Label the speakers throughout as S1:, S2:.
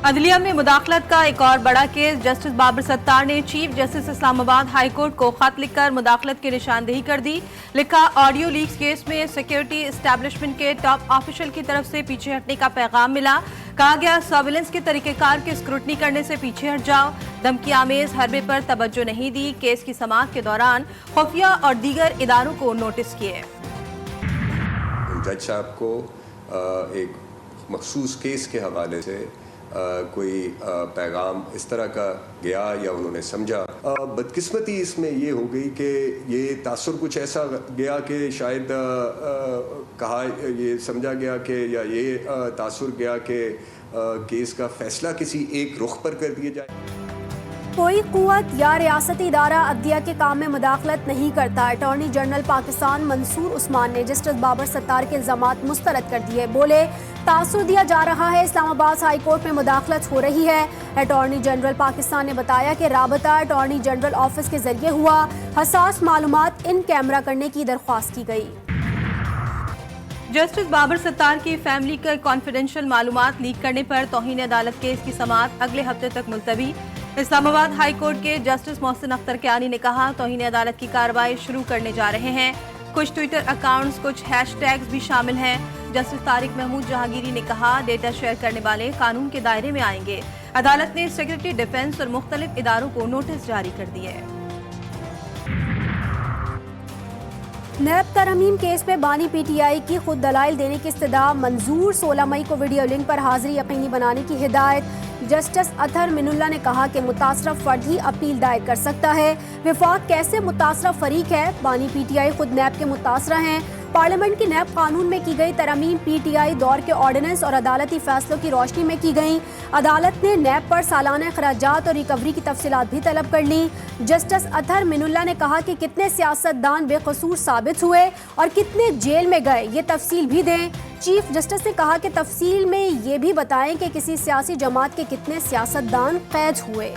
S1: عدلیہ میں مداخلت کا ایک اور بڑا کیس۔ جسٹس بابر ستار نے چیف جسٹس اسلام آباد ہائی کورٹ کو خط لکھ کر مداخلت کی نشاندہی کر دی۔ لکھا، آڈیو لیکس کیس میں سیکیورٹی اسٹیبلشمنٹ کے ٹاپ آفیشل کی طرف سے پیچھے ہٹنے کا پیغام ملا۔ کہا گیا، سرویلنس کے طریقہ کار کی اسکروٹنی کرنے سے پیچھے ہٹ جاؤ۔ دھمکی آمیز حربے پر توجہ نہیں دی۔ کیس کی سماعت کے دوران خفیہ اور دیگر اداروں کو نوٹس کیے۔
S2: جج صاحب کو ایک مخصوص کیس کے حوالے سے کوئی پیغام اس طرح کا گیا یا انہوں نے سمجھا۔ بدقسمتی اس میں یہ ہو گئی کہ یہ تاثر کچھ ایسا گیا کہ شاید کہا یہ سمجھا گیا کہ یا یہ تاثر گیا کہ کیس کا فیصلہ کسی ایک رخ پر کر دیا جائے۔
S3: کوئی قوت یا ریاستی ادارہ عدلیہ کے کام میں مداخلت نہیں کرتا۔ اٹارنی جنرل پاکستان منصور عثمان نے جسٹس بابر ستار کے الزامات مسترد کر دیے۔ بولے، تاثر دیا جا رہا ہے اسلام آباد ہائی کورٹ میں مداخلت ہو رہی ہے۔ اٹارنی جنرل پاکستان نے بتایا کہ رابطہ اٹارنی جنرل آفس کے ذریعے ہوا۔ حساس معلومات ان کیمرہ کرنے کی درخواست کی گئی۔
S1: جسٹس بابر ستار کی فیملی کے کانفیڈینشیل معلومات لیک کرنے پر توہین عدالت کیس کی سماعت اگلے ہفتے تک ملتوی۔ اسلام آباد ہائی کورٹ کے جسٹس محسن اختر کیانی نے کہا، توہین عدالت کی کارروائی شروع کرنے جا رہے ہیں۔ کچھ ٹویٹر اکاؤنٹس، کچھ ہیش ٹیگز بھی شامل ہیں۔ جسٹس طارق محمود جہانگیری نے کہا، ڈیٹا شیئر کرنے والے قانون کے دائرے میں آئیں گے۔ عدالت نے سیکورٹی، ڈیفنس اور مختلف اداروں کو نوٹس جاری کر دیے۔
S3: نیب ترمیم کیس میں بانی پی ٹی آئی کی خود دلائل دینے کی استدعا منظور۔ 16 مئی کو ویڈیو لنک پر حاضری یقینی بنانے کی ہدایت۔ جسٹس اطہر من اللہ نے کہا کہ متاثرہ فرد ہی اپیل دائر کر سکتا ہے۔ وفاق کیسے متاثرہ فریق ہے؟ بانی پی ٹی آئی خود نیب کے متاثرہ ہیں۔ پارلیمنٹ کی نیب قانون میں کی گئی ترمیم پی ٹی آئی دور کے آرڈیننس اور عدالتی فیصلوں کی روشنی میں کی گئیں۔ عدالت نے نیب پر سالانہ اخراجات اور ریکوری کی تفصیلات بھی طلب کر لیں۔ جسٹس اطہر من اللہ نے کہا کہ کتنے سیاستدان بے قصور ثابت ہوئے اور کتنے جیل میں گئے، یہ تفصیل بھی دیں۔ چیف جسٹس نے کہا کہ تفصیل میں یہ بھی بتائیں کہ کسی سیاسی جماعت کے کتنے سیاستدان قید ہوئے۔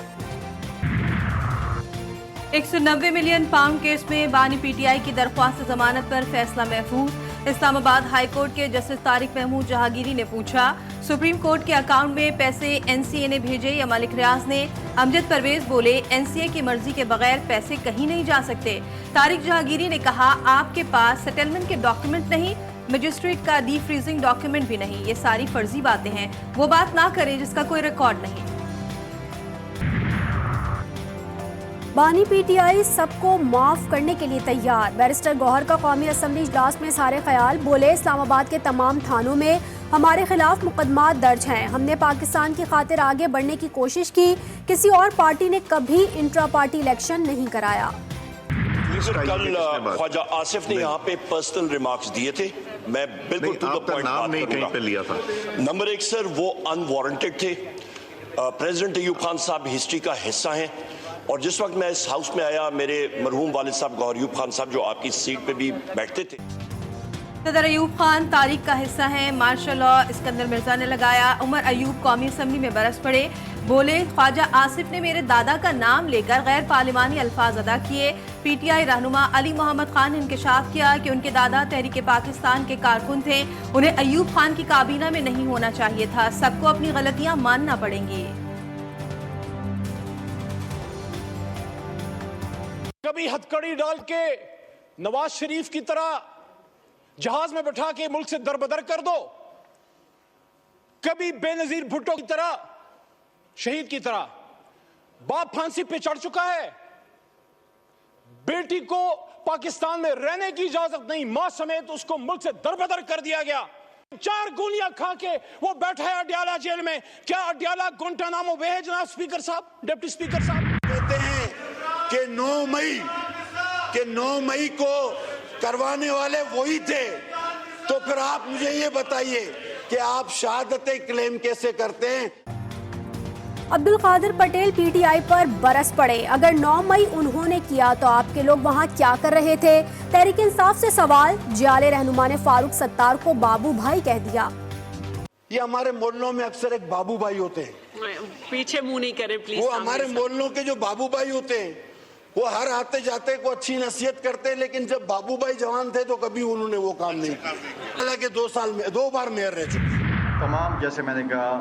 S1: 190 ملین پاؤنڈ کیس میں بانی پی ٹی آئی کی درخواست ضمانت پر فیصلہ محفوظ۔ اسلام آباد ہائی کورٹ کے جسٹس طارق محمود جہانگیری نے پوچھا، سپریم کورٹ کے اکاؤنٹ میں پیسے این سی اے نے بھیجے یا ملک ریاض نے؟ امجد پرویز بولے، این سی اے کی مرضی کے بغیر پیسے کہیں نہیں جا سکتے۔ طارق جہانگیری نے کہا، آپ کے پاس سیٹلمنٹ کے ڈاکیومنٹ نہیں، مجسٹریٹ کا ڈی فریزنگ ڈاکیومنٹ بھی نہیں، یہ ساری فرضی باتیں ہیں، وہ بات نہ کریں جس کا کوئی ریکارڈ نہیں۔
S3: بانی پی ٹی آئی سب کو معاف کرنے کے لیے تیار۔ بیرسٹر گوہر کا قومی اسمبلی اجلاس میں اظہار خیال۔ بولے، اسلام آباد کے تمام تھانوں میں ہمارے خلاف مقدمات درج ہیں۔ ہم نے پاکستان کی خاطر آگے بڑھنے کی کوشش کی، کسی اور پارٹی نے کبھی انٹرا پارٹی الیکشن نہیں کرایا۔
S4: کل خواجہ آصف نے یہاں پہ پرسنل ریمارکس دیے تھے، میں بالکل ٹو دا پوائنٹ بات کروں گا۔ نمبر ایک سر، وہ ان وارنٹڈ تھے۔ پریزیڈنٹ ایوب خان صاحب ہسٹری کا حصہ ہیں، اور جس وقت میں اس ہاؤس میں آیا، میرے مرحوم والد صاحب گوہر ایوب خان صاحب جو آپ کی سیٹ پہ بھی بیٹھتے تھے۔
S1: صدر ایوب خان تاریخ کا حصہ ہیں، مارشل لا اسکندر مرزا نے لگایا۔ عمر ایوب قومی اسمبلی میں برس پڑے، بولے، خواجہ آصف نے میرے دادا کا نام لے کر غیر پارلیمانی الفاظ ادا کیے۔ پی ٹی آئی رہنما علی محمد خان نے انکشاف کیا کہ ان کے دادا تحریک پاکستان کے کارکن تھے، انہیں ایوب خان کی کابینہ میں نہیں ہونا چاہیے تھا، سب کو اپنی غلطیاں ماننا پڑیں گی۔
S5: کبھی ہتھکڑی ڈال کے نواز شریف کی طرح جہاز میں بٹھا کے ملک سے دربدر کر دو، کبھی بے نظیر بھٹو کی طرح، شہید کی طرح۔ باپ پھانسی پہ چڑھ چکا ہے، بیٹی کو پاکستان میں رہنے کی اجازت نہیں، ماں سمیت اس کو ملک سے دربدر کر دیا گیا۔ 4 گولیاں کھا کے وہ بیٹھا ہے اڈیالہ جیل میں۔ کیا اڈیالہ گوانٹانامو بے ہے جناب اسپیکر صاحب، ڈپٹی اسپیکر صاحب؟
S6: کہتے ہیں کہ 9 مئی کو کروانے والے وہی تھے، تو پھر آپ مجھے یہ بتائیے کہ آپ شہادتیں کلیم کیسے کرتے ہیں؟
S3: Abdul Qadir Patel P T I پر برس پڑے۔ اگر 9 مئی انہوں نے کیا تو آپ کے لوگ وہاں کیا کر رہے تھے؟ تحریک انصاف سے سوال، جیالے رہنما نے فاروق ستار کو بابو بھائی کہہ دیا۔
S6: یہ ہمارے محلوں میں اکثر ایک بابو بھائی ہوتے ہیں،
S7: پیچھے منہ نہیں کرے پلیز۔
S6: وہ ہمارے محلوں کے جو بابو بھائی ہوتے ہیں، وہ ہر آتے جاتے کو اچھی نصیحت کرتے، لیکن جب بابو بھائی جوان تھے تو کبھی انہوں نے وہ کام نہیں کیا۔ حالانکہ 2 بار میئر رہ چکے۔
S8: تمام، جیسے میں نے کہا،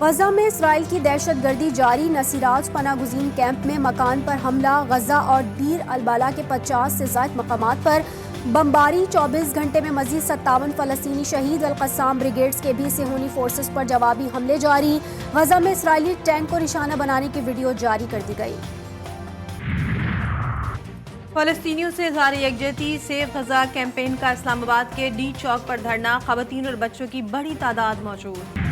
S3: غزہ میں اسرائیل کی دہشت گردی جاری، نصیرات پناہ گزین کیمپ میں مکان پر حملہ، غزہ اور دیر البلح کے 50 سے زائد مقامات پر بمباری، 24 گھنٹے میں مزید 57 فلسطینی شہید، القسام بریگیڈز کے بھی صہیونی فورسز پر جوابی حملے جاری، غزہ میں اسرائیلی ٹینک کو نشانہ بنانے کی ویڈیو جاری کر دی گئی۔
S1: فلسطینیوں سے اظہار یکجہتی، سیو غزہ کیمپین کا اسلام آباد کے ڈی چوک پر دھرنا، خواتین اور بچوں کی بڑی تعداد موجود۔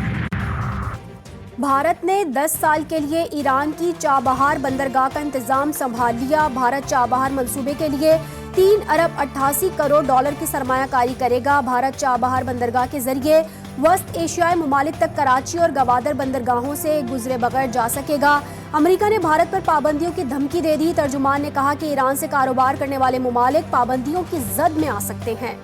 S3: بھارت نے 10 سال کے لیے ایران کی چابہار بندرگاہ کا انتظام سنبھال لیا، بھارت چابہار منصوبے کے لیے 3 ارب 88 کروڑ ڈالر کی سرمایہ کاری کرے گا۔ بھارت چابہار بندرگاہ کے ذریعے وسط ایشیائی ممالک تک کراچی اور گوادر بندرگاہوں سے گزرے بغیر جا سکے گا۔ امریکہ نے بھارت پر پابندیوں کی دھمکی دے دی، ترجمان نے کہا کہ ایران سے کاروبار کرنے والے ممالک پابندیوں کی زد میں آ سکتے ہیں۔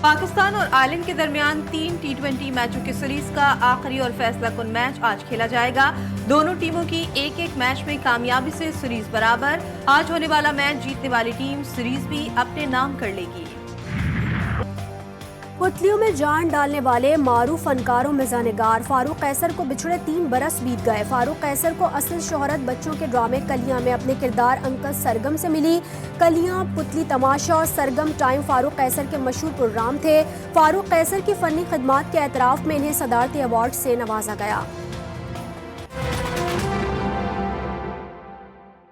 S1: پاکستان اور آئرلینڈ کے درمیان 3 T20 میچوں کی سیریز کا آخری اور فیصلہ کن میچ آج کھیلا جائے گا۔ دونوں ٹیموں کی ایک میچ میں کامیابی سے سیریز برابر۔ آج ہونے والا میچ جیتنے والی ٹیم سیریز بھی اپنے نام کر لے گی۔
S3: پتلیوں میں جان ڈالنے والے معروف فنکاروں میں نگار فاروق قیصر کو بچھڑے 3 برس بیت گئے۔ فاروق قیصر کو اصل شہرت بچوں کے ڈرامے کلیاں میں اپنے کردار انکل سرگم سے ملی۔ کلیاں، پتلی تماشا اور سرگم ٹائم فاروق قیصر کے مشہور پروگرام تھے۔ فاروق قیصر کی فنی خدمات کے اعتراف میں انہیں صدارتی ایوارڈ سے نوازا گیا۔